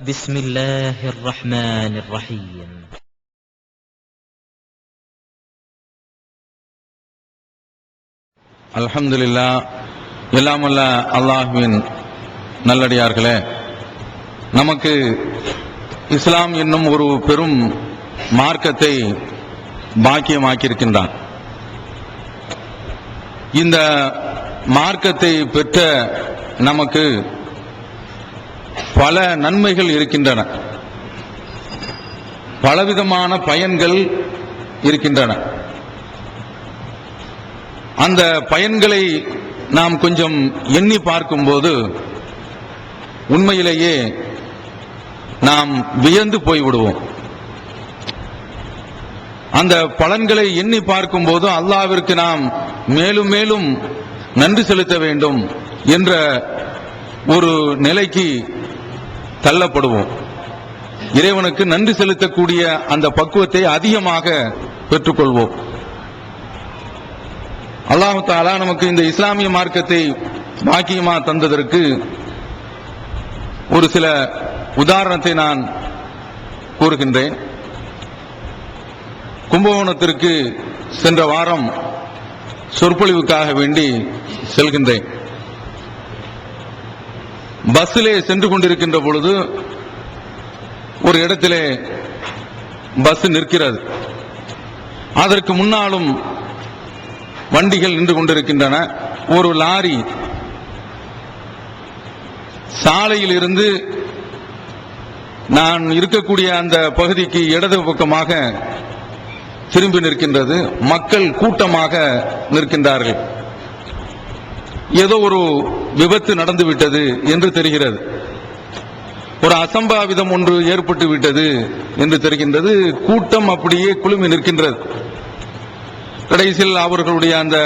بسم الله الرحمن الرحيم. அல்ஹம்துலில்லாஹ். எல்லாம் வல்ல அல்லாஹ்வின் நல்லடியார்களே, நமக்கு இஸ்லாம் என்னும் ஒரு பெரும் மார்க்கத்தை பாக்கியமாக்கியிருக்கின்றான். இந்த மார்க்கத்தை பெற்ற நமக்கு பல நன்மைகள் இருக்கின்றன, பலவிதமான பயன்கள் இருக்கின்றன. அந்த பயன்களை நாம் கொஞ்சம் எண்ணி பார்க்கும்போது உண்மையிலேயே நாம் வியந்து போய்விடுவோம். அந்த பலன்களை எண்ணி பார்க்கும்போது அல்லாஹ்விற்கு நாம் மேலும் மேலும் நன்றி செலுத்த வேண்டும் என்ற ஒரு நிலைக்கு தள்ளப்படுவோம். இறைவனுக்கு நன்றி செலுத்தக்கூடிய அந்த பக்குவத்தை அதிகமாக பெற்றுக்கொள்வோம். அல்லாஹ் தஆலா நமக்கு இந்த இஸ்லாமிய மார்க்கத்தை பாக்கியமா தந்ததற்கு ஒரு சில உதாரணத்தை நான் கூறுகின்றேன். கும்பகோணத்திற்கு சென்ற வாரம் சொற்பொழிவுக்காக வேண்டி செல்கின்றேன். பஸ்ஸிலே சென்று கொண்டிருக்கின்ற பொழுது ஒரு இடத்திலே பஸ் நிற்கிறது. அதற்கு முன்னாலும் வண்டிகள் நின்று கொண்டிருக்கின்றன. ஒரு லாரி சாலையில் இருந்து நான் இருக்கக்கூடிய அந்த பகுதிக்கு இடது பக்கமாக திரும்பி நிற்கின்றது. மக்கள் கூட்டமாக நிற்கின்றார்கள். ஏதோ ஒரு விபத்து நடந்து விட்டது என்று தெரிகிறது. ஒரு அசம்பாவிதம் ஒன்று ஏற்பட்டு விட்டது என்று தெரிகின்றது. கூட்டம் அப்படியே குழுமி நிற்கின்றது. கடைசியில் அவர்களுடைய அந்த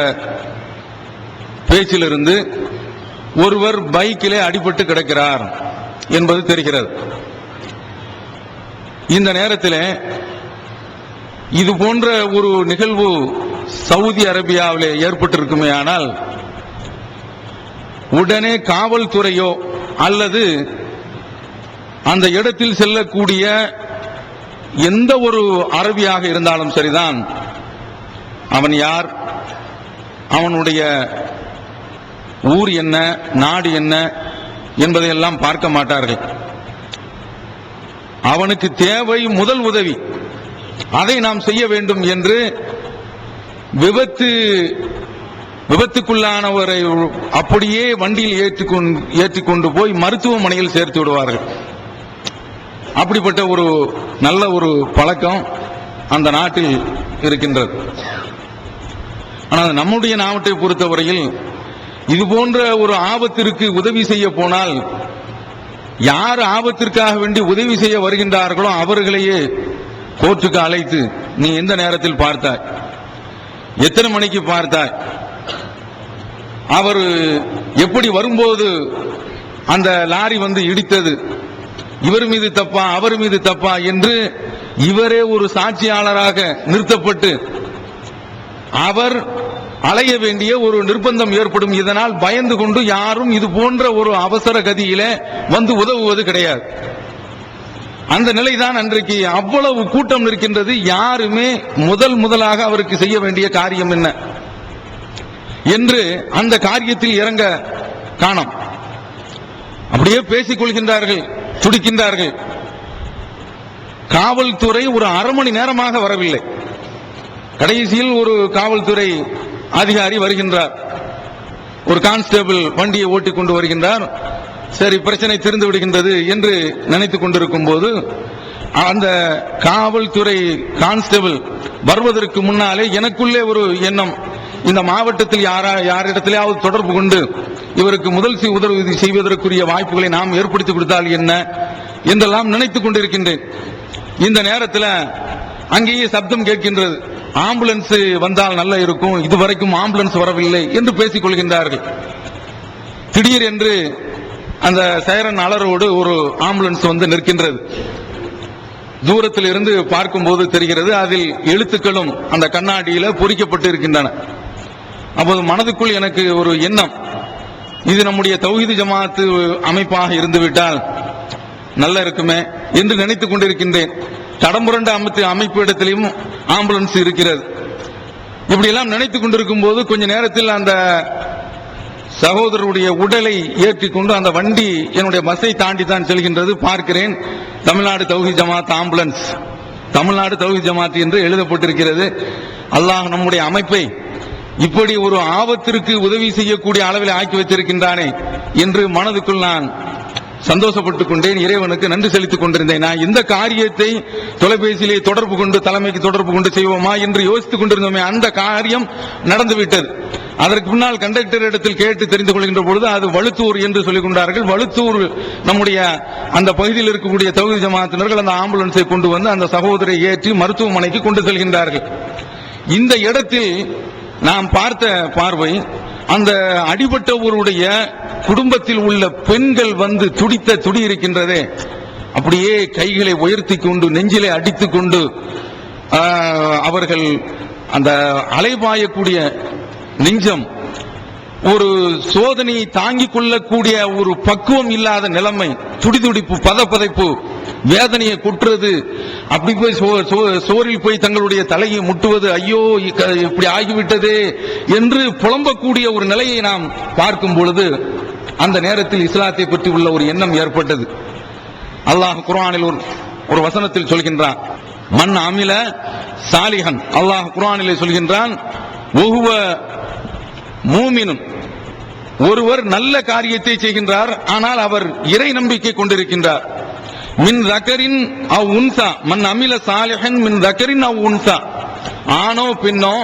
பேச்சிலிருந்து ஒருவர் பைக்கிலே அடிபட்டு கிடக்கிறார் என்பது தெரிகிறது. இந்த நேரத்தில் இது போன்ற ஒரு நிகழ்வு சவுதி அரேபியாவிலே ஏற்பட்டிருக்குமே ஆனால் உடனே காவல்துறையோ அல்லது அந்த இடத்தில் செல்லக்கூடிய எந்த ஒரு அரபியாக இருந்தாலும் சரிதான், அவன் யார், அவனுடைய ஊர் என்ன, நாடு என்ன என்பதையெல்லாம் பார்க்க மாட்டார்கள். அவனுக்கு தேவை முதல் உதவி, அதை நாம் செய்ய வேண்டும் என்று விபத்துக்குள்ளானவரை அப்படியே வண்டியில் ஏற்றிக்கொண்டு போய் மருத்துவமனையில் சேர்த்து விடுவார்கள். அப்படிப்பட்ட ஒரு நல்ல ஒரு பழக்கம் அந்த நாட்டில் இருக்கின்றது. ஆனால் நம்முடைய நாட்டை பொறுத்தவரையில் இது போன்ற ஒரு ஆபத்திற்கு உதவி செய்ய போனால் யார் ஆபத்திற்காக வேண்டி உதவி செய்ய வருகின்றார்களோ அவர்களையே கோர்ட்டுக்கு அழைத்து, நீ எந்த நேரத்தில் பார்த்தாய், எத்தனை மணிக்கு பார்த்தாய், அவர் எப்படி வரும்போது அந்த லாரி வந்து இடித்தது, இவர் மீது தப்பா அவர் மீது தப்பா என்று இவரே ஒரு சாட்சியாளராக நிறுத்தப்பட்டு அவர் அலைய வேண்டிய ஒரு நிர்பந்தம் ஏற்படும். இதனால் பயந்து கொண்டு யாரும் இது போன்ற ஒரு அவசர கதியிலே வந்து உதவுவது கிடையாது. அந்த நிலைதான் அன்றைக்கு அவ்வளவு கூட்டம் நிற்கின்றது. யாருமே முதலாக அவருக்கு செய்ய வேண்டிய காரியம் என்ன என்று அந்த காரியத்தில் இறங்க காணோம். அப்படியே பேசிக் கொள்கின்றார்கள், துடிக்கின்றார்கள். காவல்துறை ஒரு அரை மணி நேரமாக வரவில்லை. கடைசியில் ஒரு காவல்துறை அதிகாரி வருகின்றார். ஒரு கான்ஸ்டபிள் வண்டியை ஓட்டிக் கொண்டு வருகின்றார். சரி, பிரச்சனை தீர்ந்து விடுகின்றது என்று நினைத்துக் கொண்டிருக்கும் போது அந்த காவல்துறை கான்ஸ்டபிள் வருவதற்கு முன்னாலே எனக்குள்ளே ஒரு எண்ணம், இந்த மாவட்டத்தில் யாரிடத்திலேயாவது தொடர்பு கொண்டு இவருக்கு முதல் உதவி செய்வதற்குரிய வாய்ப்புகளை நாம் ஏற்படுத்தி கொடுத்தால் என்ன என்றெல்லாம் நினைத்துக் கொண்டிருக்கின்றேன். இந்த நேரத்தில் அங்கேயே சப்தம் கேட்கின்றது, ஆம்புலன்ஸ் வந்தால் நல்ல இருக்கும், இதுவரைக்கும் ஆம்புலன்ஸ் வரவில்லை என்று பேசிக் கொள்கின்றார்கள். திடீர் என்று அந்த சைரன் அலரோடு ஒரு ஆம்புலன்ஸ் வந்து நிற்கின்றது. தூரத்தில் இருந்து பார்க்கும்போது தெரிகிறது, அதில் எழுத்துக்களும் அந்த கண்ணாடியில் பொறிக்கப்பட்டு இருக்கின்றன. அப்போது மனதுக்குள் எனக்கு ஒரு எண்ணம், இது நம்முடைய தௌஹீத் ஜமாஅத் அமைப்பாக இருந்துவிட்டால் நல்லா இருக்குமே என்று நினைத்துக் கொண்டிருக்கின்றேன். தடம்புரண்ட அமைப்பு இடத்திலும் ஆம்புலன்ஸ் இருக்கிறது. இப்படி எல்லாம் நினைத்துக் கொண்டிருக்கும் போது கொஞ்ச நேரத்தில் அந்த சகோதரருடைய உடலை ஏற்றிக்கொண்டு அந்த வண்டி என்னுடைய பஸ்ஸை தாண்டி தான் செல்கின்றது. பார்க்கிறேன், தமிழ்நாடு தௌஹீத் ஜமாத் ஆம்புலன்ஸ், தமிழ்நாடு தௌஹீத் ஜமாத் என்று எழுதப்பட்டிருக்கிறது. அல்லாஹ் நம்முடைய அமைப்பை இப்படி ஒரு ஆபத்திற்கு உதவி செய்யக்கூடிய அளவில் ஆக்கி வைத்திருக்கின்றானே என்று மனதுக்குள் நான் சந்தோஷப்பட்டுக் கொண்டேன். இறைவனுக்கு நன்றி செலுத்திக் கொண்டிருந்தேன். நான் இந்த காரியத்தை தொலைபேசியிலே தொடர்பு கொண்டு தலைமைக்கு தொடர்பு கொண்டு செய்வோமா என்று யோசித்துக் கொண்டிருந்தோமே, அந்த காரியம் நடந்துவிட்டது. அதற்கு பின்னால் கண்டக்டர் இடத்தில் கேட்டு தெரிந்து கொள்கின்ற பொழுது அது வழுத்தூர் என்று சொல்லிக் கொண்டார்கள். வழுத்தூர் நம்முடைய அந்த பகுதியில் இருக்கக்கூடிய தௌஹீத் ஜமாத்தினர்கள் அந்த ஆம்புலன்ஸை கொண்டு வந்து அந்த சகோதரை ஏற்றி மருத்துவமனைக்கு கொண்டு செல்கின்றார்கள். இந்த இடத்தில் நாம் பார்த்த பார்வை, அந்த அடிபட்டவருடைய குடும்பத்தில் உள்ள பெண்கள் வந்து துடித்த துடி இருக்கின்றதே, அப்படியே கைகளை உயர்த்தி கொண்டு நெஞ்சிலே அடித்துக் கொண்டு அவர்கள் அந்த அலைபாயக்கூடிய நெஞ்சம், ஒரு சோதனையை தாங்கிக் கொள்ளக்கூடிய ஒரு பக்குவம் இல்லாத நிலைமை, துடிதுடிப்பு, பதப்பதைப்பு, வேதனையை கொட்டுறது, அப்படி போய் சோரில் போய் தங்களுடைய தலையை முட்டுவது, ஐயோ இப்படி ஆகிவிட்டதே என்று புலம்பக்கூடிய ஒரு நிலையை நாம் பார்க்கும் பொழுது அந்த நேரத்தில் இஸ்லாத்தை பற்றி உள்ள ஒரு எண்ணம் ஏற்பட்டது. அல்லாஹ் குர்ஆனில் ஒரு வசனத்தில் சொல்கின்றான், மன் அமில சாலிஹன். அல்லாஹ் குர்ஆனிலே சொல்கின்றான், ஒஹுவ மூமினுன், ஒருவர் நல்ல காரியத்தை செய்கின்றார், ஆனால் அவர் இறை நம்பிக்கை கொண்டிருக்கின்றார். மின் தக்கரின் அவ் உன்சா, மன் அமில சாலிஹன் மின் தக்கரின் அவ் உன்சா, ஆணோ பெண்ணோ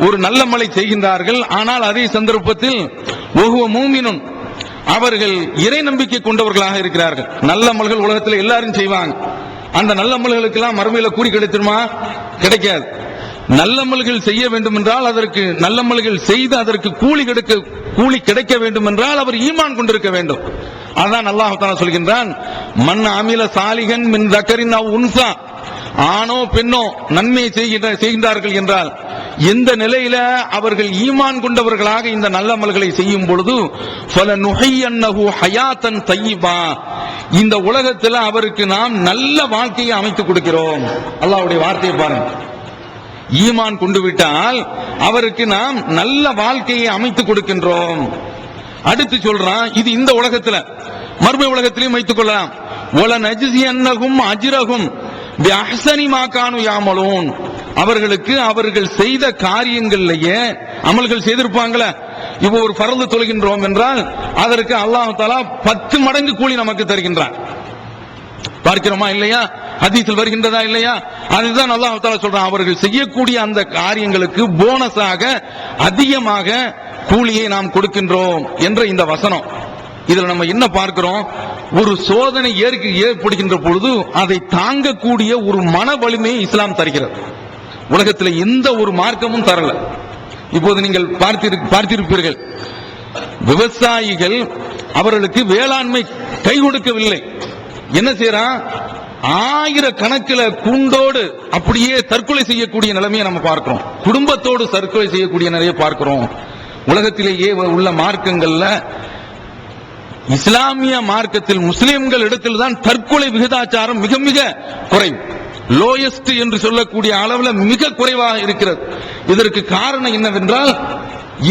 ஒரு நல்ல மலை செய்கின்றார்கள், ஆனால் அதே சந்தர்ப்பத்தில் ஒஹுவ மூமினுன், அவர்கள் இறை நம்பிக்கை கொண்டவர்களாக இருக்கிறார்கள். நல்ல அமல்கள் உலகத்தில் எல்லாரும் செய்வாங்க. அந்த நல்ல அமல்களுக்கெல்லாம் மறுமையில கூலி கிடைத்துமா? கிடைக்காது. நல்லமல்கள் செய்ய வேண்டும் என்றால் அதற்கு நல்லமல்கள் செய்து அதற்கு கூலி கிடைக்க வேண்டும் என்றால் அவர் ஈமான் கொண்டிருக்க வேண்டும். அதான் அல்லாஹ் தஆலா சொல்கின்றான், மன் அமில சாலிஹன் மின் தக்கரின் அவ் உன்சா, ஆணோ பெண்ணோ நன்மை செய்கின்றார்கள் என்றால் எந்த நிலையில அவர்கள் ஈமான் கொண்டவர்களாக இந்த நல்ல அமல்களை செய்யும் பொழுது ஃபலனுஹியன்னஹு ஹயாத்தன் தய்யிபா, இந்த உலகத்தில் அவருக்கு நாம் நல்ல வாழ்க்கையை அமைத்துக் கொடுக்கிறோம். அல்லாஹ்வுடைய வார்த்தையை பாருங்க, ஈமான் கொண்டு விட்டால் அவருக்கு நாம் நல்ல வாழ்க்கையை அமைத்துக் கொடுக்கின்றோம். அடுத்து சொல்றான், இது இந்த உலகத்துல, மறுமை உலகத்திலையும் வைத்துக் கொள்ளலாம். ஒல நஜ்ஸியன்னஹும் அஜ்ரஹும் பிஅஹ்ஸனி மா கானூ யாமலூன், அவர்களுக்கு அவர்கள் செய்த காரியங்கள்லயே அமல்கள் செய்திருப்பாங்களே, இப்போ ஒரு ஃபர்து தொழுகின்றோம் என்றால் அதற்கு அல்லாஹ் தஆலா 10 மடங்கு கூலி நமக்கு தருகின்றான். பார்க்கிறோமா இல்லையா? ஹதீஸில் வருகின்றதா இல்லையா? அதுதான் அல்லாஹ் தஆலா சொல்றான், அவர்கள் செய்யக்கூடிய அந்த காரியங்களுக்கு போனஸாக அதிகமாக கூலியை நாம் கொடுக்கின்றோம் என்ற இந்த வசனம். இதுல நம்ம என்ன பார்க்கிறோம்? ஒரு சோதனை ஏற்படுகின்ற பொழுது அதை தாங்கக்கூடிய ஒரு மன வலிமையை இஸ்லாம் தருகிறது. உலகத்தில் எந்த ஒரு மார்க்கமும் தரல. இப்போது நீங்கள் பார்த்திருப்பீர்கள், விவசாயிகள் அவர்களுக்கு வேளாண்மை கை கொடுக்கவில்லை. என்ன செய்யறான்? 1000 கணக்கில் கூண்டோடு அப்படியே தற்கொலை செய்யக்கூடிய நிலைமையை நம்ம பார்க்கிறோம். குடும்பத்தோடு தற்கொலை செய்யக்கூடிய நிலையை பார்க்கிறோம். உலகத்திலேயே உள்ள மார்க்கங்கள்ல இஸ்லாமிய மார்க்கத்தில் முஸ்லிம்கள் இடத்தில் தான் தற்கொலை விகிதாச்சாரம் மிக மிக குறைவு, லோயஸ்ட் என்று சொல்லக்கூடிய அளவில் மிக குறைவாக இருக்கிறது. இதற்கு காரணம் என்னவென்றால்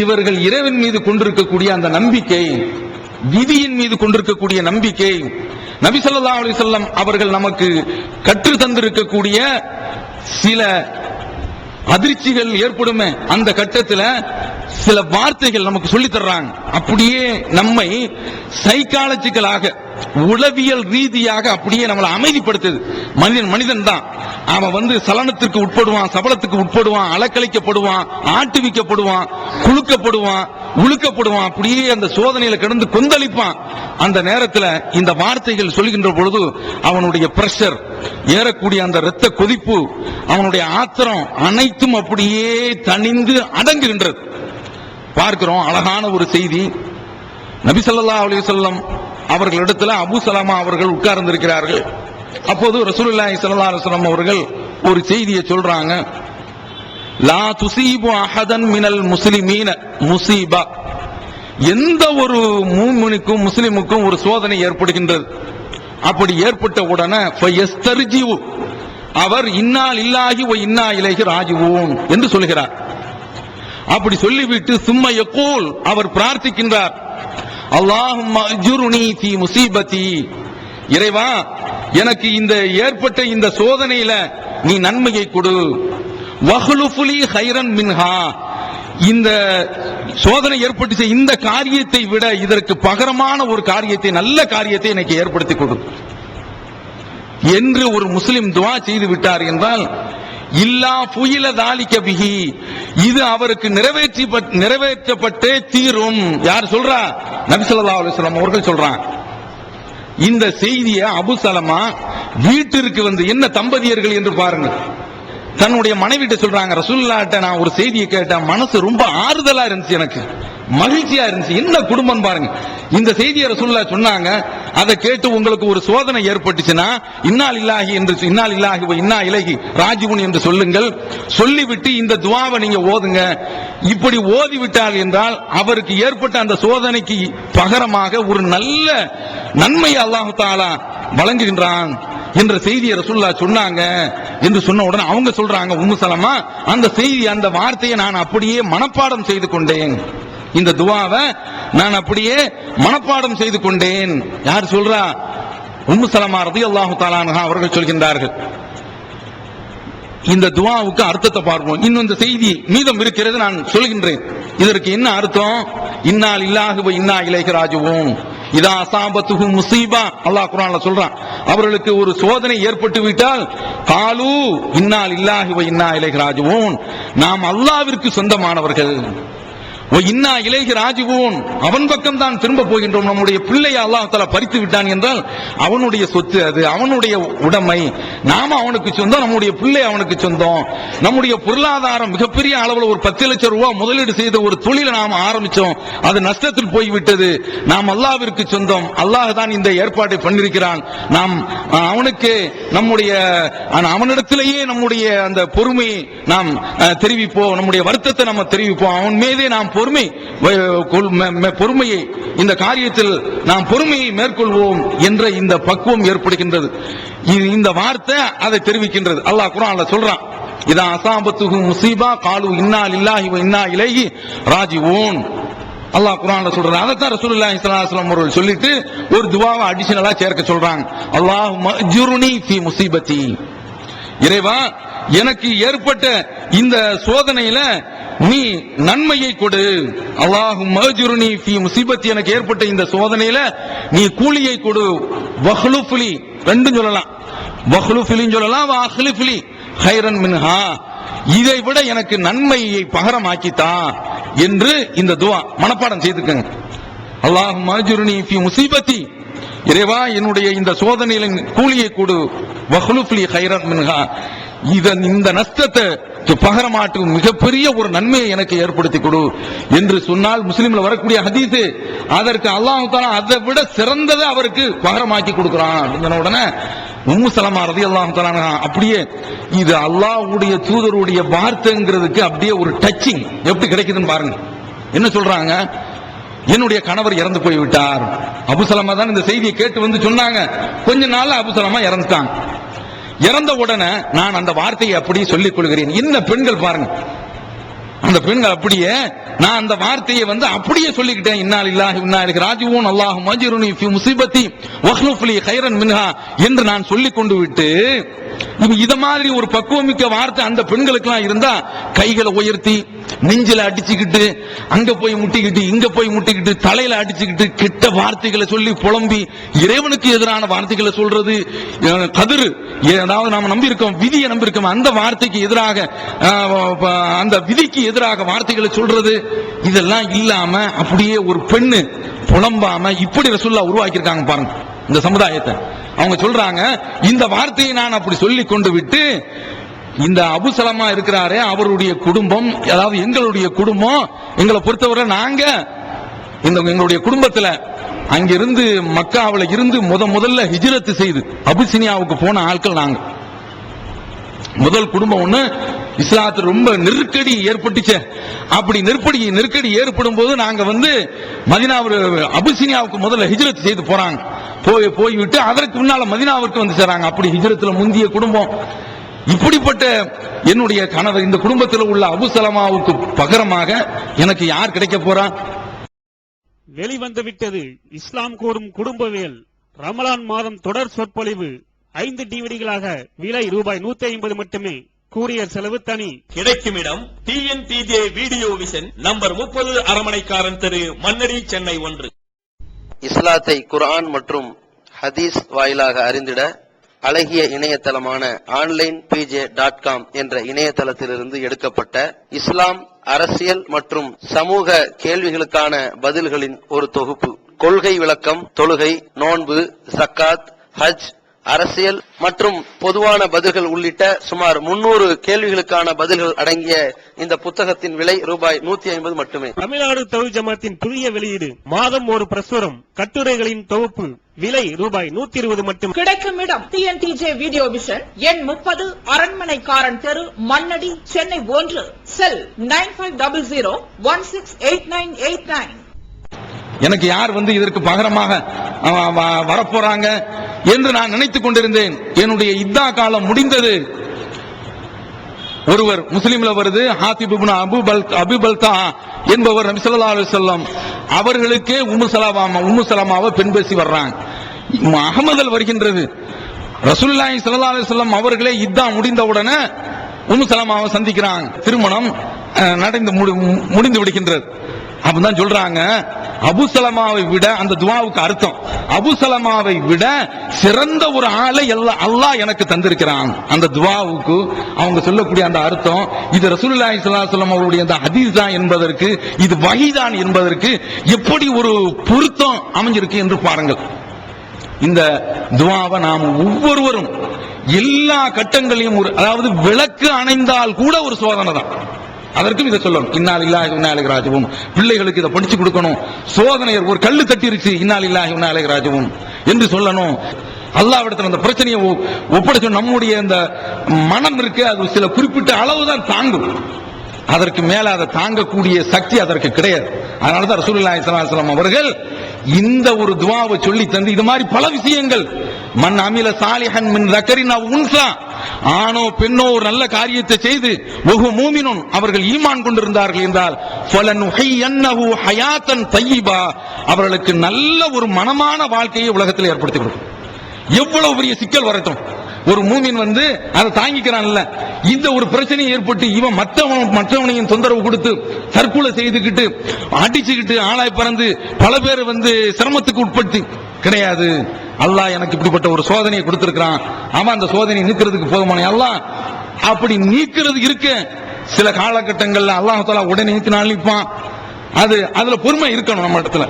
இவர்கள் இறைவன் மீது கொண்டிருக்கக்கூடிய அந்த நம்பிக்கை, விதியின் மீது கொண்டிருக்கக்கூடிய நம்பிக்கை, நபி ஸல்லல்லாஹு அலைஹி வஸல்லம் அவர்கள் நமக்கு கற்று தந்திருக்கக்கூடிய சில அதிர்ச்சிகள் ஏற்படுமே, அந்த கட்டத்தில் சில வார்த்தைகள் நமக்கு சொல்லி தர்றாங்க. அப்படியே நம்மை சைக்காலஜிக்கலாக, உளவியல் ரீதியாக அப்படியே நம்மளை அமைதிப்படுத்துது. மனிதன் தான் அவன் சலனத்திற்கு உட்படுவான், சபலத்துக்கு உட்படுவான், அலக்கழிக்கப்படுவான், ஆட்டுவிக்கப்படுவான், குலுக்கப்படுவான், உழுக்கப்படுவான், அப்படியே அந்த சோதனையில கிடந்து கொந்தளிப்பான். அந்த நேரத்தில் இந்த வார்த்தைகள் சொல்கின்ற பொழுது அவனுடைய பிரஷர் ஏறக்கூடிய அந்த இரத்த கொதிப்பு, அவனுடைய ஆத்திரம் அனைத்தும் அப்படியே தணிந்து அடங்குகின்றது. பார்க்கிறோம் அழகான ஒரு செய்தி. நபி ஸல்லல்லாஹு அலைஹி வஸல்லம் அவர்களிடத்தில் அபூ சலமா அவர்கள் உட்கார்ந்திருக்கிறார்கள். அப்போது ரசூலுல்லாஹி ஸல்லல்லாஹு அலைஹி வஸல்லம் அவர்கள் ஒரு செய்தியை சொல்றாங்க, லா துஸீபு அஹதன் மினல் முஸ்லிமீன முஸீபா, எந்த ஒரு மூமினுக்கும் முஸ்லிமுக்கும் ஒரு சோதனை ஏற்படுகின்றது, அப்படி ஏற்பட்ட உடனே அவர் இன்னா லில்லாஹி வ இன்னா இலைஹி ராஜிஊன் என்று சொல்கிறார். அப்படி சொல்லிவிட்டு சும்ம யகூல் அவர் பிரார்த்திக்கின்றார், அல்லாஹும்ம அஜ்ருனி ஃபீ முஸீபதி, இறைவா எனக்கு இந்த ஏற்பட்ட இந்த சோதனையில நீ நன்மையை கொடு, வஹ்லுஃபுலி கைரன் மின்ஹா, இந்த சோதனை ஏற்பட்டுச்சு இந்த காரியத்தை விட இதற்கு பகரமான ஒரு காரியத்தை, நல்ல காரியத்தை எனக்கு ஏற்படுத்தி கொடு என்று ஒரு முஸ்லிம் துஆ செய்து விட்டார் என்றால், இல்லா புயில தாலிக பிஹி, இது அவருக்கு நிறைவேற்றப்பட்டே தீரும். யார் சொல்றா? நபி ஸல்லல்லாஹு அலைஹி வஸல்லம் அவர்கள் சொல்றாங்க. இந்த செய்தியை அபு சலமா வீட்டிற்கு வந்து, என்ன தம்பதியர்கள் என்று பாருங்க, தன்னுடைய மனைவிட்ட சொல்றாங்க, ரசூலுல்லாஹ்ட்ட நான் ஒரு செய்தியை கேட்டேன், மனசு ரொம்ப ஆறுதலா இருந்துச்சு, எனக்கு மகிழ்ச்சியா இருந்துச்சு. என்ன குடும்பம் பாருங்க. இந்த செய்தியை ரசூலுல்லாஹ் சொன்னாங்க, அதை கேட்டு உங்களுக்கு ஒரு சோதனை ஏற்பட்டுச்சுன்னா இன்னா லில்லாஹி வ இன்னா இலைஹி ராஜிஊன் என்று சொல்லுங்கள். சொல்லிவிட்டு இந்த துஆவை நீங்க ஓதுங்க. இப்படி ஓதிவிட்டால் என்றால் அவருக்கு ஏற்பட்ட அந்த சோதனைக்கு பகரமாக ஒரு நல்ல நன்மையை அல்லாஹ் தஆலா வழங்குகின்றான் என்ற செய்தியை ரசூலுல்லாஹ் சொன்னாங்க என்று சொன்ன உடனே அவங்க சொல்றாங்க, உம்மு சலமா, அந்த செய்தி, அந்த வார்த்தையை நான் அப்படியே மனப்பாடம் செய்து கொண்டேன், இந்த துஆவை நான் அப்படியே மனப்பாடம் செய்து கொண்டேன். யார் சொல்றா? உம்மு சலமா ரலியல்லாஹு தஆலா அன்ஹா அவர்கள் சொல்கின்றார்கள். இந்த துஆவுக்கு அர்த்தத்தை பார்ப்போம். இன்னும் இந்த செய்தி மீதம் இருக்கிறது, நான் சொல்கின்றேன். இதற்கு என்ன அர்த்தம்? இன்னா லில்லாஹி வ இன்னா இலைஹி ராஜிஊன், இதா அஸாபத்துஹு முஸீபா, அல்லாஹ் குர்ஆன்ல சொல்றான், அவர்களுக்கு ஒரு சோதனை ஏற்பட்டு விட்டால் காலு இன்னா லில்லாஹி வ இன்னா இலைஹி ராஜிஊன், நாம் அல்லாஹ்விற்கு சொந்தமானவர்கள், இன்னா இலைஹி ராஜிஊன், அவன் பக்கம் தான் திரும்ப போகின்றோம். நம்முடைய பிள்ளையை அல்லாஹ் தஆலா பறித்து விட்டான் என்றால் அவனுடைய சொத்து, அது அவனுடைய உடைமை, நாம அவனுக்கு சொந்தம், நம்முடைய பிள்ளை அவனுக்கு சொந்தம். நம்முடைய பொருளாதாரம் மிகப்பெரிய அளவில் ஒரு 10 லட்சம் ரூபாய் முதலீடு செய்த ஒரு தொழிலை நாம் ஆரம்பிச்சோம், அது நஷ்டத்தில் போய்விட்டது. நாம் அல்லாஹ்விற்கு சொந்தம், அல்லாஹ் தான் இந்த ஏற்பாட்டை பண்ணிருக்கிறான். நாம் அவனுக்கு நம்முடைய அவனிடத்திலேயே நம்முடைய அந்த பொறுமையை நாம் தெரிவிப்போம், நம்முடைய வருத்தத்தை நம்ம தெரிவிப்போம், அவன் மீதே நாம் பொறுமையை, இந்த காரியத்தில் நாம் பொறுமையை மேற்கொள்வோம் என்ற இந்த பக்குவம் ஏற்படுகின்றது. இந்த வார்த்தை அதை தெரிவிக்கின்றது. அல்லாஹ் குர்ஆன்ல சொல்றான், இதா அஸாபத்துஹு முஸீபா காலு இன்னா லில்லாஹி வ இன்னா இலைஹி ராஜிஊன். அல்லாஹ் குர்ஆன்ல சொல்றான். அதைத்தான் ரசூலுல்லாஹி ஸல்லல்லாஹு அலைஹி வஸல்லம் அவர்கள் சொல்லிட்டு ஒரு துஆவை அடிஷனலா சேர்க்க சொல்றாங்க. அல்லாஹும்ம அஜ்ருனி ஃபீ முஸீபதி, இறைவா எனக்கு ஏற்பட்ட இந்த சோதனையில நீ நன்மையை கொடு. அல்லாஹும்ம அஜ்ருனி ஃபீ முஸீபத்தி, எனக்கு ஏற்பட்ட இந்த சோதனையில நீ கூலியை கொடு. வஹ்லுஃப்லி, ரெண்டும் சொல்லலாம், வஹ்லுஃப்லின்னு சொல்லலாம், வஹ்லுஃப்லி கைரன் மின்ஹா, இதை விட எனக்கு நன்மையை பகரமாக்கித்தா என்று இந்த துஆ மனப்பாடம் செய்துக்கங்க. அல்லாஹும்ம அஜ்ருனி ஃபீ முஸீபத்தி, இறைவா என்னுடைய இந்த சோதனையில கூலியை கொடு. வஹ்லுஃப்லி கைரன் மின்ஹா, இந்த நஷ்டத்தை பகரமாட்டு மிகப்பெரிய ஒரு நன்மையை எனக்கு ஏற்படுத்தி கொடு என்று சொன்னால் முஸ்லிம்ல வரக்கூடிய ஹதீஸ், அதற்கு அல்லாஹ் தஆலா அதை விட சிறந்ததை அவருக்கு பகரமாக்கி கொடுக்கிறான். உடனே உம்மு சலமா ரலியல்லாஹு தஆலா அப்படியே இது அல்லாஹ்வுடைய தூதருடைய வார்த்தைங்கிறதுக்கு அப்படியே ஒரு டச்சிங் எப்படி கிடைக்குதுன்னு பாருங்க. என்ன சொல்றாங்க? என்னுடைய கணவர் இறந்து போய்விட்டார். அபு சலமா தான் இந்த செய்தியை கேட்டு வந்து சொன்னாங்க. கொஞ்ச நாள்ல அபு சலமா இறந்துட்டாங்க. இறந்த உடனே நான் அந்த வார்த்தையை அப்படியே சொல்லிக் கொள்கிறேன். என்ன பெண்கள் பாருங்க, அந்த பெண்கள் அப்படியே நான் அந்த வார்த்தையை வந்து அப்படியே சொல்லிக்கிட்டேன். இன்னா லில்லாஹி வ இன்னா இலைஹி ராஜிஊன், அல்லாஹும்ம அஜ்ருனி ஃபீ முஸீபத்தி வஹ்லுஃப்லி கைரன் மின்ஹா என்று நான் சொல்லிக் கொண்டு விட்டு, இத மாதிரி ஒரு பக்குவமிக்க வார்த்தை அந்த பெண்களுக்கெல்லாம் இருந்தா கைகளை உயர்த்தி நெஞ்சில அடிச்சுக்கிட்டு அங்க போய் முட்டிக்கிட்டு இங்க போய் முட்டிக்கிட்டு தலையில அடிச்சுக்கிட்டு கெட்ட வார்த்தைகளை சொல்லி புலம்பி இறைவனுக்கு எதிரான வார்த்தைகளை சொல்றது, கதிர், அதாவது நாம நம்பி இருக்கோம், விதியை நம்பி இருக்கோம், அந்த வார்த்தைக்கு எதிராக, அந்த விதிக்கு எதிராக வார்த்தைகளை சொல்றது, இதெல்லாம் இல்லாம அப்படியே ஒரு பெண்ணு புலம்பாம இப்படி ரசூலுல்லாஹ் உருவாக்கி இருக்காங்க பாருங்க இந்த சமுதாயத்தை. அவங்க சொல்றாங்க, இந்த வார்த்தையை நான் அப்படி சொல்லி கொண்டு விட்டு, இந்த அபு சலமா இருக்கிறாரே அவருடைய குடும்பம், அதாவது எங்களுடைய குடும்பம், எங்களை பொறுத்தவரை நாங்க எங்களுடைய குடும்பத்துல அங்கிருந்து மக்காவில இருந்து முதல்ல ஹிஜ்ரத் செய்து அபிசினியாவுக்கு போன ஆட்கள் நாங்க. முதல் குடும்பம் ஒண்ணு இஸ்லாத்து ரொம்ப நெருக்கடி ஏற்பட்டுச்சு. அப்படி நெருக்கடி ஏற்படும் போது நாங்க வந்து மதீனா அபிசினியாவுக்கு முதல்ல ஹிஜ்ரத் செய்து போறாங்க. போய்விட்டு அதற்கு முன்னால மதீனாவிற்கு வந்து சேராங்க. அப்படி ஹிஜ்ரத்துல முந்திய குடும்பம். இப்படிப்பட்ட என்னுடைய கணவர், இந்த குடும்பத்தில் உள்ள அபு சலமாவுக்கு பகரமாக எனக்கு யார் கிடைக்க போறா? வெளிவந்து விட்டது இஸ்லாம் கூறும் குடும்பவியல் ரமலான் மாதம் தொடர் சொற்பொழிவு 5 டிவிடிகளாக விலை ரூபாய் 150 மட்டுமே. கூரியர் செலவு தனி. கிடைக்கும் இடம் TNTJ வீடியோ விஷன், நம்பர் 30, அரமனைக்காரன் தெரு, மன்னடி, சென்னை 1. இஸ்லாத்தை குர்ஆன் மற்றும் ஹதீஸ் வாயிலாக அறிந்திட அழகிய இணையதளமான onlinepj.com என்ற இணையதளத்திலிருந்து எடுக்கப்பட்ட இஸ்லாம், அரசியல் மற்றும் சமூக கேள்விகளுக்கான பதில்களின் ஒரு தொகுப்பு. கொள்கை விளக்கம், தொழுகை, நோன்பு, ஜக்காத், ஹஜ், அரசியல் மற்றும் பொதுவான பதில்கள் உள்ளிட்ட சுமார் 300 கேள்விகளுக்கான பதில்கள் அடங்கிய இந்த புத்தகத்தின் விலை ரூபாய் 150 மட்டுமே. தமிழ்நாடு தௌஹீத் ஜமாத்தின் புதிய வெளியீடு, மாதம் ஒரு பிரசுரம், கட்டுரைகளின் தொகுப்பு, விலை ரூபாய் 120 மட்டும். கிடைக்கும் இடம் TNTJ வீடியோ விஷன், எண் 30, அரண்மனைக்காரன் தெரு, மன்னடி, சென்னை 1. செல் 9500168989. எனக்கு யார் வந்து இதற்கு பகரமாக வரப்போறாங்க என்று நான் நினைத்துக் கொண்டிருந்தேன். என்னுடைய இத்தா காலம் முடிந்தது. ஒருவர் முஸ்லிம்ல வருது, ஹாத்திப் இப்னு அபூ பல்தா என்பவர் நபி ஸல்லல்லாஹு அலைஹி வஸல்லம் அவர்களுக்கு உம்மு சலமாவை பெண் பேசி வர்றாங்க. அகமதல் வருகின்றது. ரசூலுல்லாஹி ஸல்லல்லாஹு அலைஹி வஸல்லம் அவர்களே இத்தா முடிந்தவுடனே உம்மு சலமாவை சந்திக்கிறாங்க. திருமணம் முடிந்து விடுகின்றது. அப்பதான் சொல்றாங்க, அபு சலமாவை விட, அந்த துவாவுக்கு அர்த்தம், அபு சலமாவை விட சிறந்த ஒரு ஆளை அல்லாஹ் எனக்கு தந்திருக்கிறான். அந்த துவாவுக்கு அவங்க சொல்லக்கூடிய அந்த அர்த்தம், இது ரசூலுல்லாஹி ஸல்லல்லாஹு அலைஹி வஸல்லம் அவருடைய அந்த ஹதீஸ் தான் என்பதற்கு, இது வஹீதான் என்பதற்கு எப்படி ஒரு பொருத்தம் அமைஞ்சிருக்கு என்று பாருங்கள். இந்த துவாவை நாம் ஒவ்வொருவரும் எல்லா கட்டங்களையும், அதாவது விளக்கு அணைந்தால் கூட ஒரு சோதனை தான். அதற்கும் இதை சொல்லணும், இன்னா லில்லாஹி வ இன்னா இலைஹி ராஜிஊன். பிள்ளைகளுக்கு இதை படிச்சு கொடுக்கணும். சோதனையர் ஒரு கல்லு தட்டிருச்சு, இன்னா லில்லாஹி வ இன்னா இலைஹி ராஜிஊன் என்று சொல்லணும். அல்லாஹ்விடத்தில் அந்த பிரச்சனையை ஒப்படைச்சு, நம்முடைய இந்த மனம் இருக்கு, அது சில குறிப்பிட்ட அளவு தான் தாங்கும். அதற்கு மேல அதை தாங்கக்கூடிய சக்தி அதற்கு கிடையாது. அதனாலதான் ரசூலுல்லாஹி ஸல்லல்லாஹு அலைஹி வஸல்லம் அவர்கள் இந்த ஒரு துஆவை சொல்லி தந்து, இது மாதிரி பல விஷயங்கள், மன் அமில சாலிஹன் மின் ذكرٍ أو أنثى, ஆணோ பெண்ணோ ஒரு நல்ல காரியத்தை செய்து வஹு மூமினுன், அவர்கள் ஈமான் கொண்டிருந்தார்கள் என்றால், ஃபலனுஹியன்னஹு ஹயாத்தன் தய்யிபா, அவர்களுக்கு நல்ல ஒரு மனமான வாழ்க்கையை உலகத்தில் ஏற்படுத்தி கொடுக்கும். எவ்வளவு பெரிய சிக்கல் வரட்டும், ஒரு மூமின் வந்து அதை தாங்கிக்கிறான்ல. இந்த ஒரு பிரச்சனை ஏற்பட்டு இவன் மற்றவனையும் தொந்தரவு கொடுத்து தற்கொலை செய்துக்கிட்டு அடிச்சுக்கிட்டு ஆளாய் பறந்து பல பேர் வந்து சிரமத்துக்கு உட்படுத்தி கிடையாது. அல்லாஹ் எனக்கு இப்படிப்பட்ட ஒரு சோதனையை கொடுத்திருக்கிறான், அவன் அந்த சோதனையை நீக்கிறதுக்கு போதுமான அல்லாஹ் அப்படி நீக்கிறது இருக்க. சில காலகட்டங்கள்ல அல்லாஹ் தஆலா உடனே நீக்கினால் நிற்பான். அதுல பொறுமை இருக்கணும் நம்ம இடத்துல.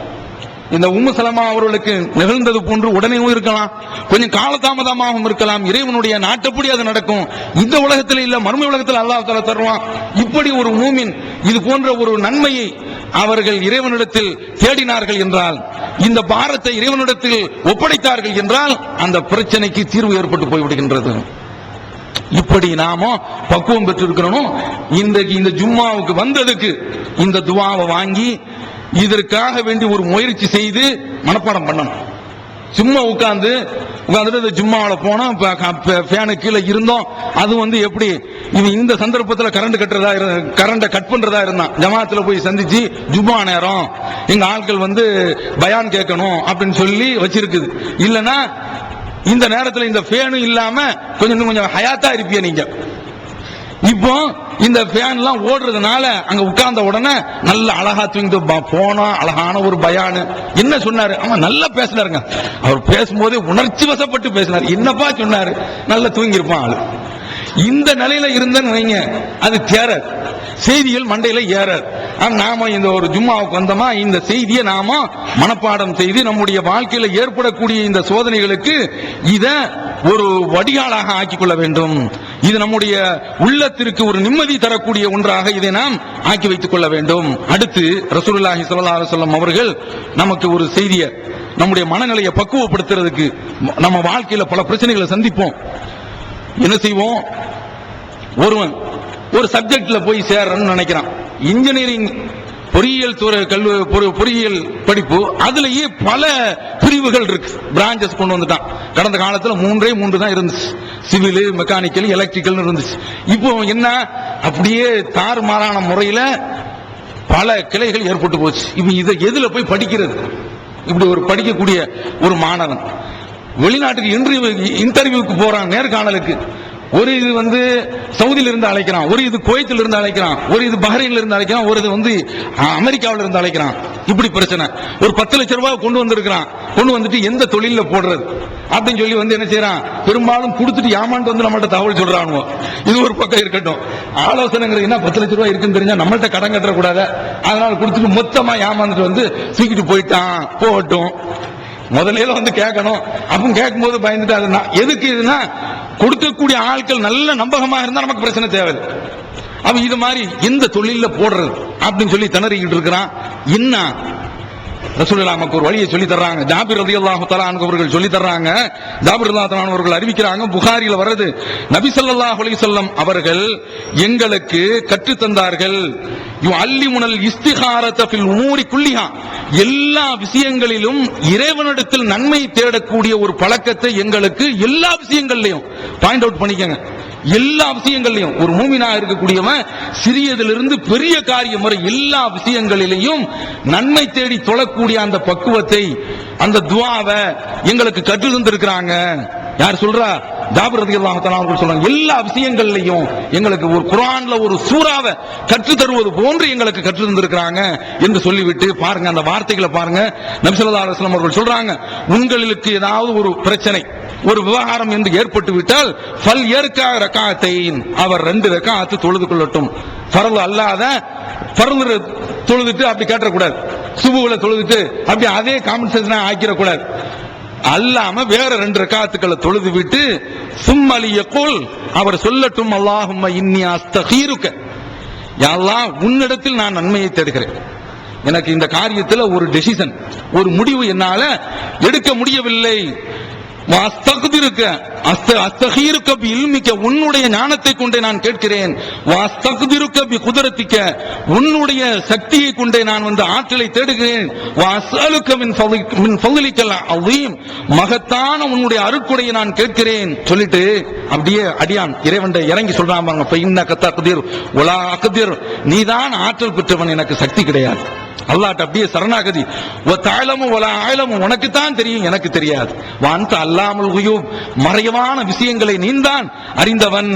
இந்த உம்மு சலமா அவர்களுக்கு நிகழ்ந்தது போன்று உடனேயும் இருக்கலாம், கொஞ்சம் காலதாமதமாகவும் இருக்கலாம். இறைவனுடைய நாட்டப்படி அது நடக்கும். இந்த உலகத்தில் இல்ல, மறுமை உலகத்தில் அல்லாஹ் தஆலா தருவான். இப்படி ஒரு மூமின் இது போன்ற ஒரு நன்மையை அவர்கள் இறைவனிடத்தில் தேடினார்கள் என்றால், இந்த பாரத்தை இறைவனிடத்தில் ஒப்படைத்தார்கள் என்றால், அந்த பிரச்சனைக்கு தீர்வு ஏற்பட்டு போய்விடுகின்றது. இப்படி நாம பக்குவம் பெற்றிருக்கிறோம். இன்றைக்கு இந்த ஜும்மாவுக்கு வந்ததுக்கு இந்த துஆவை வாங்கி இதற்காக வேண்டி ஒரு முயற்சி செய்து மனப்பாடம் பண்ணணும். சும்மா உட்கார்ந்துட்டு ஜும்மாவில போனோம், ஃபேனு கீழே இருந்தோம். அது வந்து எப்படி இந்த சந்தர்ப்பத்தில் கரண்ட் கட் பண்றதா இருந்தான். ஜமாத்துல போய் சந்திச்சு ஜும்மா நேரம் எங்க ஆட்கள் வந்து பயான் கேட்கணும் அப்படின்னு சொல்லி வச்சிருக்குது. இல்லைன்னா இந்த நேரத்தில் இந்த ஃபேனும் இல்லாம கொஞ்சம் ஹயாத்தா இருப்பீங்க நீங்க. இப்போ இந்த ஃபேன் எல்லாம் ஓடுறதுனால அங்க உட்கார்ந்த உடனே நல்ல அழகா தூங்கிட்டு போனா, அழகான ஒரு பயானு என்ன சொன்னாரு, அவன் நல்லா பேசினாருங்க. அவர் பேசும்போதே உணர்ச்சி வசப்பட்டு பேசினார். என்னப்பா சொன்னாரு, நல்லா தூங்கிருப்பான் ஆளு. இந்த நிலையில இருந்தேன்னு வைங்க, அது தேராது, செய்திகள் மண்டையில ஏறாது. நாம இந்த ஒரு ஜும்மாவுக்கு வந்தோமா, இந்த செய்தியை நாம மனப்பாடம் செய்து நம்முடைய வாழ்க்கையில ஏற்படக்கூடிய இந்த சோதனைகளுக்கு இத ஒரு வடிகாலாக ஆக்கிக் கொள்ள வேண்டும். இது நம்முடைய உள்ளத்திற்கு ஒரு நிம்மதி தரக்கூடிய ஒன்றாக இதை நாம் ஆக்கி வைத்துக் கொள்ள வேண்டும். அடுத்து ரசூலுல்லாஹி ஸல்லல்லாஹு அலைஹி வஸல்லம் அவர்கள் நமக்கு ஒரு செய்தியை, நம்முடைய மனநிலையை பக்குவப்படுத்துறதுக்கு, நம்ம வாழ்க்கையில பல பிரச்சனைகளை சந்திப்போம். என்ன செய்வோம், ஒருவன் ஒரு சப்ஜெக்ட்ல போய் சேரணும்னு நினைக்கிறான். இன்ஜினியரிங் பொறியியல் பொறியியல் படிப்பு, அதுலயே பல பிரிவுகள் இருக்கு, பிரான்சஸ் கொண்டு வந்துட்டான். கடந்த காலத்துல 3 தான் இருந்துச்சு, சிவில், மெக்கானிக்கல், எலக்ட்ரிக்கல் இருந்துச்சு. இப்போ என்ன, அப்படியே தாறுமாறான முறையில பல கிளைகள் ஏற்பட்டு போச்சு. இப்ப இதை எதுல போய் படிக்கிறது? இப்படி ஒரு படிக்கக்கூடிய ஒரு மாணவன் வெளிநாட்டுக்கு இன்டர்வியூக்கு போறான், நேர்காணலுக்கு. ஒரு இது சவுதியில இருந்து அழைக்கிறான், ஒரு இது குவைத்தில் இருந்து அழைக்கிறான், ஒரு இது பஹ்ரைன்ல இருந்து அழைக்கிறான், ஒரு இது அமெரிக்காவில இருந்து அழைக்கிறான். இப்படி பிரச்சனை. ஒரு 10 லட்சம் ரூபாய் கொண்டு வந்திருக்கிறான். கொண்டு வந்துட்டு எந்த தொழில போடுறது அப்படின்னு சொல்லி என்ன செய்யறான், பெரும்பாலும் கொடுத்துட்டு ஏமாண்டு நம்மள்ட்ட தகவல் சொல்றானுவோ. இது ஒரு பக்கம் இருக்கட்டும். ஆலோசனைங்கிறது என்ன, 10 லட்சம் ரூபாய் இருக்குன்னு தெரிஞ்சா நம்மள்ட்ட கடன் கட்ட கூடாது, அதனால கொடுத்துட்டு மொத்தமா ஏமாந்துட்டு தூக்கிட்டு போயிட்டான். போகட்டும், முதல்ல கேட்கணும். அப்ப கேட்கும் போது பயந்துட்டு, அது எதுக்கு இதுனா, கொடுக்கக்கூடிய ஆட்கள் நல்ல நம்பகமா இருந்தா நமக்கு பிரச்சனை தேவையில்லை. அவன் இது மாதிரி எந்த தொழில போடுறது அப்படின்னு சொல்லி திணறிக்கிட்டு இருக்கிறான். என்ன ரசூலுல்லாஹ் நமக்கு ஒரு வழியை சொல்லி தர்றாங்க. ஜாபிர் ரலியல்லாஹு தஆலா அன்ஹு அவர்கள் சொல்லி தர்றாங்க. ஜாபிர் ரலியல்லாஹு தஆலா அவர்கள் அறிவிக்கிறாங்க, புகாரில வருது, நபி ஸல்லல்லாஹு அலைஹி வஸல்லம் அவர்கள் எங்களுக்கு கற்று தந்தார்கள், யுஅல்லிமுனல் இஸ்திகாரத ஃபில் உமூரி குல்லிஹா, எல்லா விஷயங்களிலும் இறைவனிடத்தில் நன்மை தேடக்கூடிய ஒரு பழக்கத்தை எங்களுக்கு எல்லா விஷயங்கள்லயும் பாயிண்ட் அவுட் பண்ணிக்கங்க. எல்லா விஷயங்களையும் ஒரு மூமினா இருக்கக்கூடியவன் சிறியதிலிருந்து பெரிய காரியம் வரை எல்லா விஷயங்களிலையும் நன்மை தேடி தொழக்கூடிய அந்த பக்குவத்தை, அந்த துஆவை எங்களுக்கு கற்று தந்திருக்கிறாங்க. யார் சொல்றா? ஜாபிர் ரலியல்லாஹு தஆலா அவர்கள் சொல்றாங்க, எல்லா விஷயங்களிலையும் எங்களுக்கு ஒரு குர்ஆன்ல ஒரு சூறாவை கற்று தருவது போன்று எங்களுக்கு கற்று தந்திருக்கிறாங்க என்று சொல்லிவிட்டு பாருங்க, அந்த வார்த்தைகளை பாருங்க. நபி ஸல்லல்லாஹு அலைஹி வஸல்லம் அவர்கள் சொல்றாங்க, உங்களுக்கு ஏதாவது ஒரு பிரச்சனை, ஒரு விவகாரம் என்று ஏற்பட்டு விட்டால் ஃபல் யர்கா ரகாத்தைன், அவர் 2 ரகாத் தொழுது கொள்ளட்டும். ஃபர்ல் அல்லாத ஃபர்ல் தொழுதுட்டு அப்படி கேட்டக்கூடாது, சுபுஹ்ல தொழுதுட்டு அப்படி அதே காமன் சென்ஸ் ஆக்கிடக்கூடாது. அல்லாம வேற 2 ரகாத்துக்களை தொழுது விட்டு சும்மலி யகுல், அவர் சொல்லட்டும், அல்லாஹும்ம இன்னி அஸ்தகீருக, யா அல்லாஹ் உன்னிடத்தில் நான் நன்மையை தேடுகிறேன். எனக்கு இந்த காரியத்தில் ஒரு டெசிஷன், ஒரு முடிவு என்னால எடுக்க முடியவில்லை. உன்னுடைய ஞானத்தை கொண்டே நான் கேட்கிறேன். உன்னுடைய சக்தியை கொண்டே நான் ஆற்றலை தேடுகிறேன். மகத்தான உன்னுடைய அருட்கொடையை நான் கேட்கிறேன் சொல்லிட்டு அப்படியே அடியான் இறைவன் இறங்கி சொல்றாங்க, நீதான் ஆற்றல் பெற்றவன், எனக்கு சக்தி கிடையாது. அல்லாஹ்ட்ட அப்படியே சரணாகதி. உனக்குத்தான் தெரியும், எனக்கு தெரியாது. வான்த அல்லாமுல் குயூப், மறைவான விஷயங்களை நீதான் அறிந்தவன்.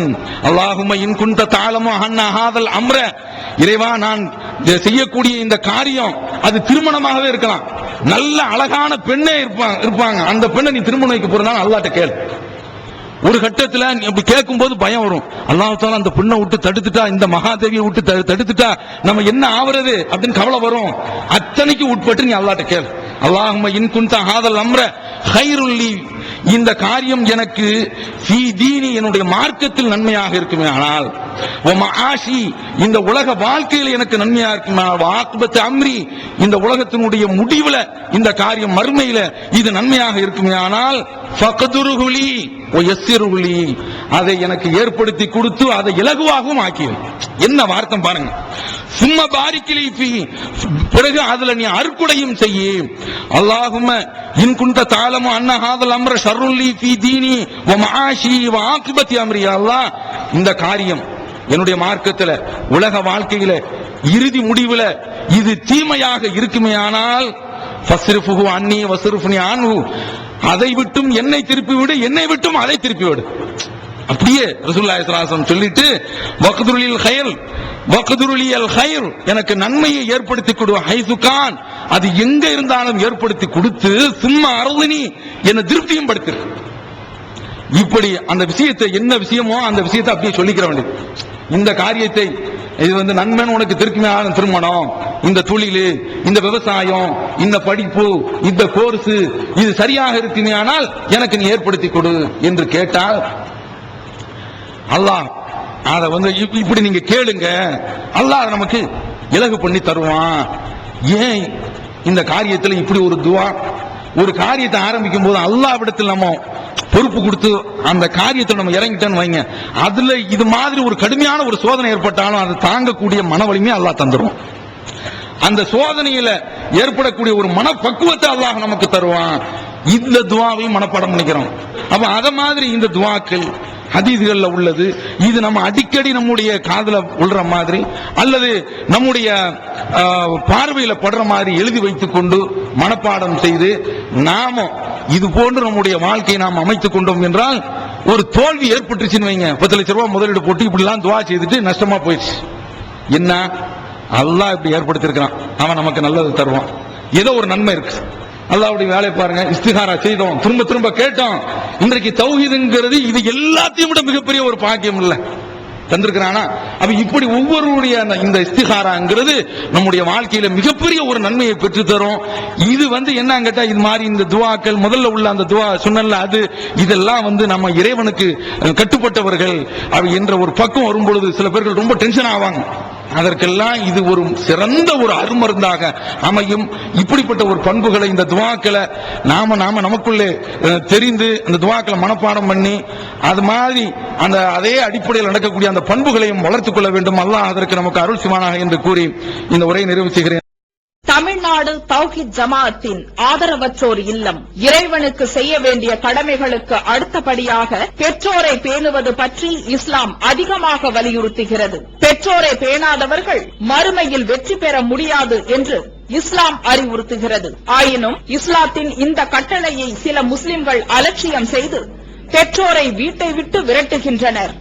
அல்லாஹும்ம இன் குன்த தஅலமு அன்ன ஹாதல் அம்ர, இறைவா நான் செய்யக்கூடிய இந்த காரியம் அது திருமணமாகவே இருக்கலாம், நல்ல அழகான பெண்ணே இருப்பாங்க, அந்த பெண்ணை நீ திருமணம் வைக்க போறதான அல்லாஹ்ட்ட கேளு. ஒரு கட்டத்துல அப்படி கேட்கும் போது பயம் வரும், அல்லாஹ் தஆலா அந்த பெண்ணை விட்டு தடுத்துட்டா, இந்த மகாதேவியை விட்டு தடுத்துட்டா நம்ம என்ன ஆவறது அப்படின்னு கவலை வரும். அத்தனைக்கு உட்பட்டு நீ அல்லாஹ்ட்ட கேளு. அல்லாஹும்ம இன் குன்த ஹாதல் அம்ர கைருல் லீ, இந்த காரியம் எனக்கு ஃபீ தீனி, என்னுடைய மார்க்கத்தில் நன்மையாக இருக்குமே ஆனால், வ மஆஷி, இந்த உலக வாழ்க்கையில் எனக்கு நன்மையா இருக்குமே, வ ஆக்பத் அம்ரி, இந்த உலகத்தினுடைய முடிவுல இந்த காரியம் மறுமையில இது நன்மையாக இருக்குமே ஆனால், ஃபக்துருஹு லீ வ யஸ்ஸிருஹு லீ, அதை எனக்கு ஏற்படுத்தி கொடுத்து அதை இலகுவாகவும் ஆக்கியும். என்ன வார்த்தை பாருங்க. சும்ம பாரிக்கிலி ஃபீ, பிறகு அதுல நீ அருட்கொடையும் செய்யி. அல்லாஹும்ம இன் குன்த தஅலமு அன்ன ஹாதல் அம்ர ஷர்ருல் லீ ஃபீ தீனி வ மஆஷி வ ஆகிபத்தி அம்ரி, அல்லாஹ் இந்த காரியம் என்னுடைய மார்க்கத்துல உலக வாழ்க்கையில இறுதி முடிவுல இது தீமையாக இருக்குமே ஆனால், ஃபஸ்ரிஃபுஹு அன்னி வஸ்ரிஃப்னி அன்ஹு, அதை விட்டும் என்னை திருப்பி விடு, என்னை விட்டும் அதை திருப்பி விடு. அப்படியே ரசூலுல்லாஹி ஸல்லல்லாஹு அலைஹி வஸல்லம் சொல்லிட்டு வக்துருலில் கைர், வக்துருலில் கைர், எனக்கு நன்மையை ஏற்படுத்தி கொடு, ஹைது கான், அது எங்க இருந்தாலும் ஏற்படுத்தி கொடுத்து, சும்மா அருளினி, என்னை திருப்தியும் படுத்து. இப்படி அந்த விஷயத்தை, என்ன விஷயமோ அந்த விஷயத்தை அப்படியே சொல்லிக்கிற வேண்டியது. இந்த காரியத்தை, இது நன்மைன்னு உனக்கு திருமணம், இந்த தொழில், இந்த விவசாயம், இந்த படிப்பு, இந்த கோர்ஸ், இது சரியாக இருக்குமே ஆனால் எனக்கு நீ ஏற்படுத்தி கொடு என்று கேட்டால், அல்லாஹ் அத இப்படி நீங்க கேளுங்க, அல்லாஹ் நமக்கு இலகு பண்ணி தருவான். ஏன் இந்த காரியத்தில் இப்படி ஒரு துவா? ஒரு காரியத்தை ஆரம்பிக்கும் போது அல்லாஹ்விடத்தில் நம்ம பொறுப்பு கொடுத்து அந்த காரியத்தை நம்ம இறங்கிட்டோன்னு வைங்க, அதுல இது மாதிரி ஒரு கடுமையான ஒரு சோதனை ஏற்பட்டாலும் அதை தாங்கக்கூடிய மன வலிமையை அல்லாஹ் தந்துடும். அந்த சோதனையில ஏற்படக்கூடிய ஒரு மனப்பக்குவத்தை அல்லாஹ் நமக்கு தருவான். இந்த துவாவையும் மனப்பாடம் பண்ணிக்கிறோம். அப்ப அத மாதிரி இந்த துவாக்கள் ஹதீஸ்கள்ல உள்ளது. இது நம்ம அடிக்கடி நம்முடைய காதுல உள்ற மாதிரி அல்லது நம்முடைய பார்வையில படுற மாதிரி எழுதி வைத்துக் கொண்டு மனப்பாடம் செய்து நாம இது போன்று நம்முடைய வாழ்க்கையை நாம் அமைத்துக் கொண்டோம் என்றால், ஒரு தோல்வி ஏற்பட்டுச்சுன்னு வைங்க, 10 லட்சம் ரூபாய் முதலீடு போட்டு இப்படி எல்லாம் துவா செய்துட்டு நஷ்டமா போயிடுச்சு. என்ன அல்லாஹ் இப்படி ஏற்படுத்தியிருக்கிறான், அவன் நமக்கு நல்லது தருவான். ஏதோ ஒரு நன்மை இருக்கு. அல்லாஹ்வுடைய வேலை பாருங்க, இஸ்திகாரா செய்தோம், திரும்ப திரும்ப கேட்டோம். இன்றைக்கு தௌஹீதுங்கிறது இது எல்லாத்தையும் விட மிகப்பெரிய ஒரு பாக்கியம் இல்ல தந்திருக்கிறானா? அப்ப இப்படி ஒவ்வொருடைய இந்த இஸ்திகாராங்கிறது நம்முடைய வாழ்க்கையில மிகப்பெரிய ஒரு நன்மையை பெற்று தரும். இது என்ன கேட்டா, இது மாதிரி இந்த துவாக்கள் முதல்ல உள்ள அந்த துவா சொன்னல, அது இதெல்லாம் நம்ம இறைவனுக்கு கட்டுப்பட்டவர்கள் என்ற ஒரு பக்கம் வரும்பொழுது சில பேர்கள் ரொம்ப டென்ஷன் ஆவாங்க. அதற்கெல்லாம் இது ஒரு சிறந்த ஒரு அருமருந்தாக அமையும். இப்படிப்பட்ட ஒரு பண்புகளை இந்த துவாக்களை நாம நமக்குள்ளே தெரிந்து அந்த துவாக்களை மனப்பாடம் பண்ணி அது மாதிரி அதே அடிப்படையில் நடக்கக்கூடிய அந்த பண்புகளையும் வளர்த்துக் கொள்ள வேண்டும். அல்லாஹ் அதற்கு நமக்கு அருள் செய்வானாக என்று கூறி இந்த உரையை நிறைவு செய்கிறேன். தமிழ்நாடு தௌஹீத் ஜமாஅத்தின் ஆதரவற்றோர் இல்லம் இறைவனுக்கு செய்ய வேண்டிய கடமைகளுக்கு அடுத்தபடியாக பெற்றோரை பேணுவது பற்றி இஸ்லாம் அதிகமாக வலியுறுத்துகிறது. பெற்றோரை பேணாதவர்கள் மறுமையில் வெற்றி பெற முடியாது என்று இஸ்லாம் அறிவுறுத்துகிறது. ஆயினும் இஸ்லாத்தின் இந்த கட்டளையை சில முஸ்லிம்கள் அலட்சியம் செய்து பெற்றோரை வீட்டை விட்டு விரட்டுகின்றனர்,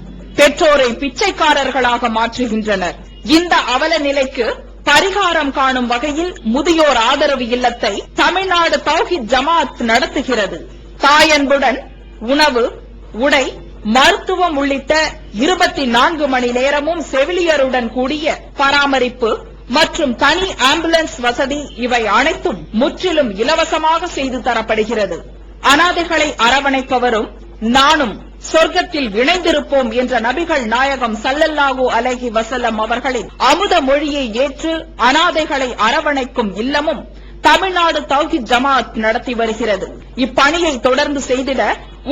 பெற்றோரை பிச்சைக்காரர்களாக மாற்றுகின்றனர். இந்த அவல நிலைக்கு பரிகாரம் காணும் வகையில் முதியோர் ஆதரவு இல்லத்தை தமிழ்நாடு தௌஹீத் ஜமாஅத் நடத்துகிறது. தாயன்புடன் உணவு, உடை, மருத்துவம் உள்ளிட்ட 24 மணி நேரமும் செவிலியருடன் கூடிய பராமரிப்பு மற்றும் தனி ஆம்புலன்ஸ் வசதி இவை அனைத்தும் முற்றிலும் இலவசமாக செய்து தரப்படுகிறது. அனாதைகளை அரவணைப்பவரும் நானும் சொர்க்கத்தில் இணைந்திருப்போம் என்ற நபிகள் நாயகம் ஸல்லல்லாஹு அலைஹி வஸல்லம் அவர்களின் அமுத மொழியை ஏற்று அனாதைகளை அரவணைக்கும் இல்லமும் தமிழ்நாடு தௌஹீத் ஜமாஅத் நடத்தி வருகிறது. இப்பணியை தொடர்ந்து செய்திட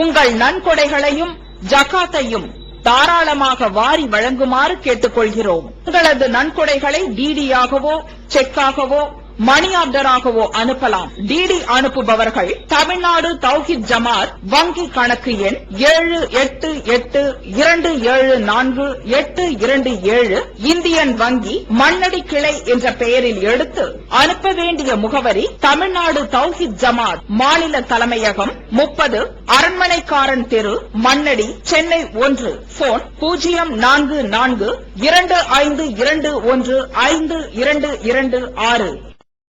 உங்கள் நன்கொடைகளையும் ஜகாத்தையும் தாராளமாக வாரி வழங்குமாறு கேட்டுக்கொள்கிறோம். உங்களது நன்கொடைகளை டிடியாகவோ செக்காகவோ மணி ஆர்டராகவோ அனுப்பலாம். டிடி அனுப்புபவர்கள் தமிழ்நாடு தௌஹீத் ஜமாஅத் வங்கி கணக்கு எண் 7882748227 இந்தியன் வங்கி மண்ணடி கிளை என்ற பெயரில் எடுத்து அனுப்ப வேண்டிய முகவரி தமிழ்நாடு தௌஹீத் ஜமாஅத் மாநில தலைமையகம் 30 அரண்மனைக்காரன் தெரு, மண்ணடி, சென்னை 1. போன் 044252152226.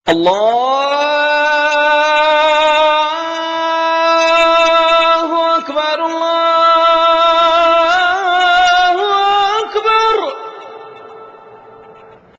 Allah